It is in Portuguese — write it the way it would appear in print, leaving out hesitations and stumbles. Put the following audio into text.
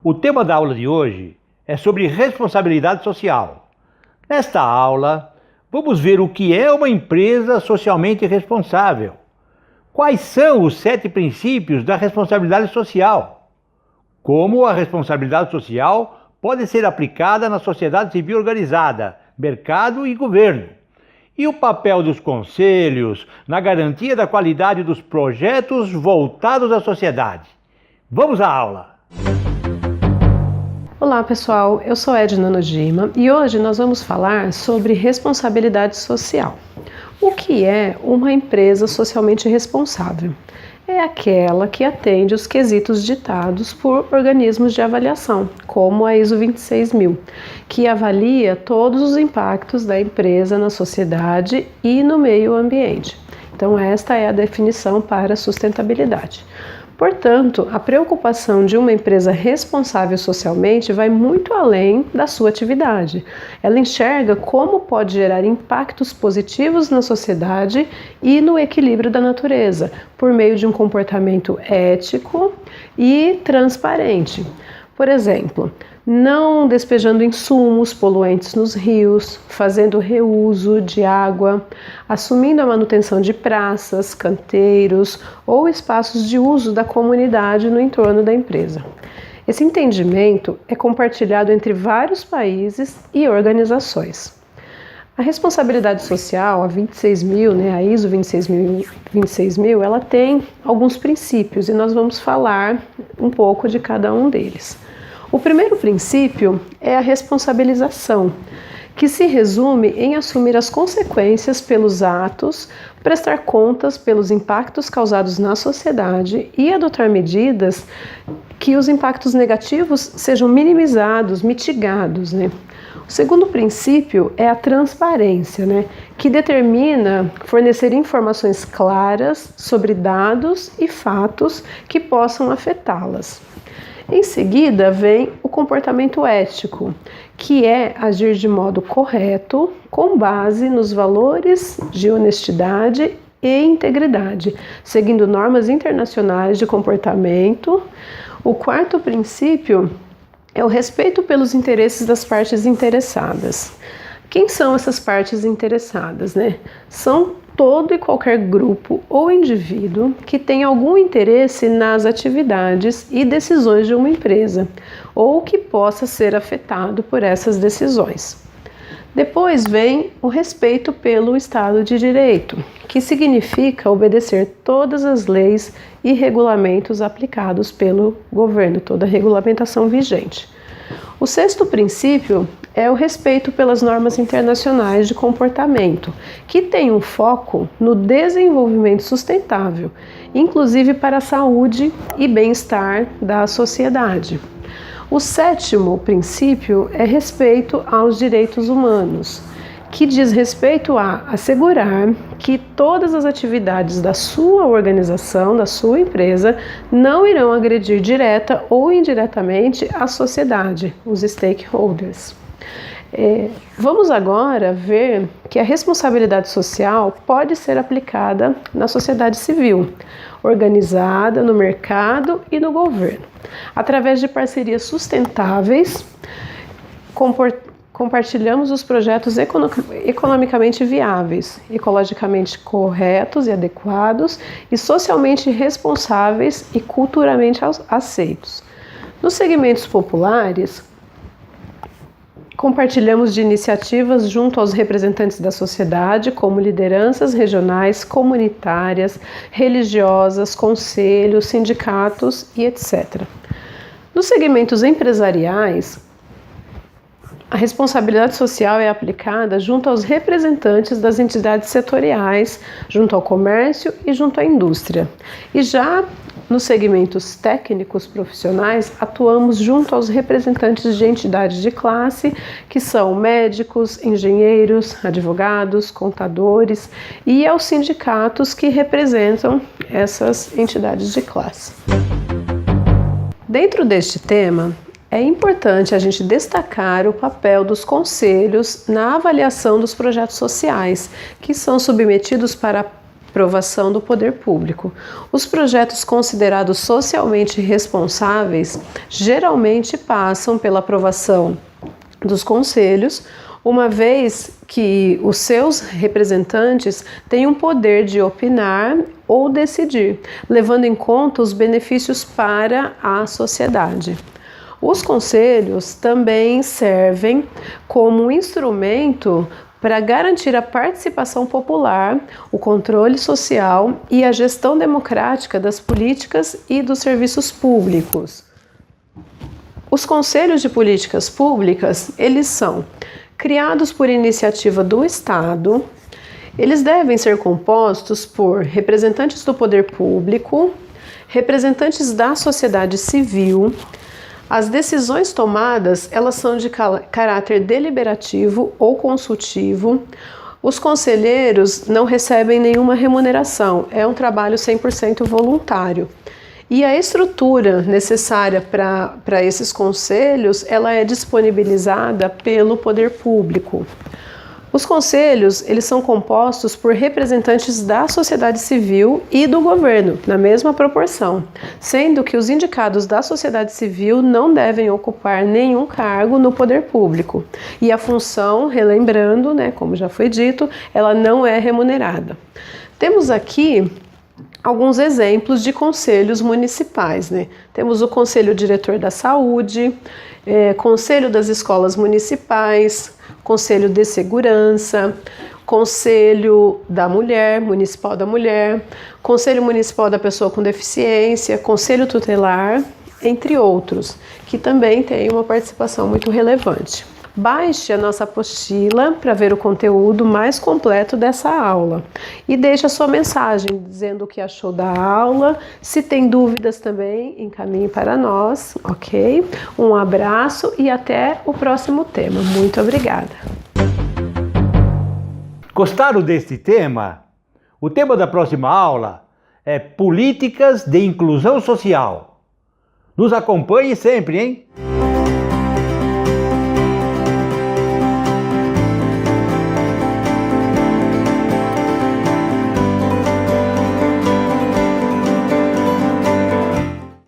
O tema da aula de hoje é sobre responsabilidade social. Nesta aula, vamos ver o que é uma empresa socialmente responsável. Quais são os 7 princípios da responsabilidade social? Como a responsabilidade social pode ser aplicada na sociedade civil organizada, mercado e governo? E o papel dos conselhos na garantia da qualidade dos projetos voltados à sociedade. Vamos à aula! Olá pessoal, eu sou Edna Nojima e hoje nós vamos falar sobre responsabilidade social. O que é uma empresa socialmente responsável? É aquela que atende os quesitos ditados por organismos de avaliação, como a ISO 26000, que avalia todos os impactos da empresa na sociedade e no meio ambiente. Então esta é a definição para a sustentabilidade. Portanto, a preocupação de uma empresa responsável socialmente vai muito além da sua atividade. Ela enxerga como pode gerar impactos positivos na sociedade e no equilíbrio da natureza, por meio de um comportamento ético e transparente. Por exemplo, não despejando insumos poluentes nos rios, fazendo reuso de água, assumindo a manutenção de praças, canteiros ou espaços de uso da comunidade no entorno da empresa. Esse entendimento é compartilhado entre vários países e organizações. A responsabilidade social, a 26000, a ISO 26000, ela tem alguns princípios e nós vamos falar um pouco de cada um deles. O primeiro princípio é a responsabilização, que se resume em assumir as consequências pelos atos, prestar contas pelos impactos causados na sociedade e adotar medidas que os impactos negativos sejam minimizados, mitigados. O segundo princípio é a transparência, que determina fornecer informações claras sobre dados e fatos que possam afetá-las. Em seguida vem o comportamento ético, que é agir de modo correto, com base nos valores de honestidade e integridade, seguindo normas internacionais de comportamento. O quarto princípio é o respeito pelos interesses das partes interessadas. Quem são essas partes interessadas? São todo e qualquer grupo ou indivíduo que tem algum interesse nas atividades e decisões de uma empresa, ou que possa ser afetado por essas decisões. Depois vem o respeito pelo Estado de Direito, que significa obedecer todas as leis e regulamentos aplicados pelo governo, toda a regulamentação vigente. O sexto princípio é o respeito pelas normas internacionais de comportamento, que tem um foco no desenvolvimento sustentável, inclusive para a saúde e bem-estar da sociedade. O sétimo princípio é respeito aos direitos humanos, que diz respeito a assegurar que todas as atividades da sua organização, da sua empresa, não irão agredir direta ou indiretamente a sociedade, os stakeholders. Vamos agora ver que a responsabilidade social pode ser aplicada na sociedade civil, organizada no mercado e no governo, através de parcerias sustentáveis. Compartilhamos os projetos economicamente viáveis, ecologicamente corretos e adequados e socialmente responsáveis e culturalmente aceitos. Nos segmentos populares, compartilhamos de iniciativas junto aos representantes da sociedade, como lideranças regionais, comunitárias, religiosas, conselhos, sindicatos e etc. Nos segmentos empresariais, a responsabilidade social é aplicada junto aos representantes das entidades setoriais, junto ao comércio e junto à indústria. E já nos segmentos técnicos profissionais, atuamos junto aos representantes de entidades de classe, que são médicos, engenheiros, advogados, contadores, e aos sindicatos que representam essas entidades de classe. Dentro deste tema, é importante a gente destacar o papel dos conselhos na avaliação dos projetos sociais, que são submetidos para aprovação do poder público. Os projetos considerados socialmente responsáveis geralmente passam pela aprovação dos conselhos, uma vez que os seus representantes têm um poder de opinar ou decidir, levando em conta os benefícios para a sociedade. Os conselhos também servem como um instrumento para garantir a participação popular, o controle social e a gestão democrática das políticas e dos serviços públicos. Os conselhos de políticas públicas, eles são criados por iniciativa do Estado. Eles devem ser compostos por representantes do poder público, representantes da sociedade civil. As decisões tomadas, elas são de caráter deliberativo ou consultivo. Os conselheiros não recebem nenhuma remuneração, é um trabalho 100% voluntário. E a estrutura necessária para esses conselhos, ela é disponibilizada pelo poder público. Os conselhos, eles são compostos por representantes da sociedade civil e do governo, na mesma proporção, sendo que os indicados da sociedade civil não devem ocupar nenhum cargo no poder público. E a função, relembrando, como já foi dito, ela não é remunerada. Temos aqui alguns exemplos de conselhos municipais, Temos o Conselho Diretor da Saúde, Conselho das Escolas Municipais, Conselho de Segurança, Conselho da Mulher, Municipal da Mulher, Conselho Municipal da Pessoa com Deficiência, Conselho Tutelar, entre outros, que também tem uma participação muito relevante. Baixe a nossa apostila para ver o conteúdo mais completo dessa aula e deixe a sua mensagem dizendo o que achou da aula. Se tem dúvidas também, encaminhe para nós, ok? Um abraço e até o próximo tema. Muito obrigada. Gostaram deste tema? O tema da próxima aula é Políticas de Inclusão Social. Nos acompanhe sempre, hein?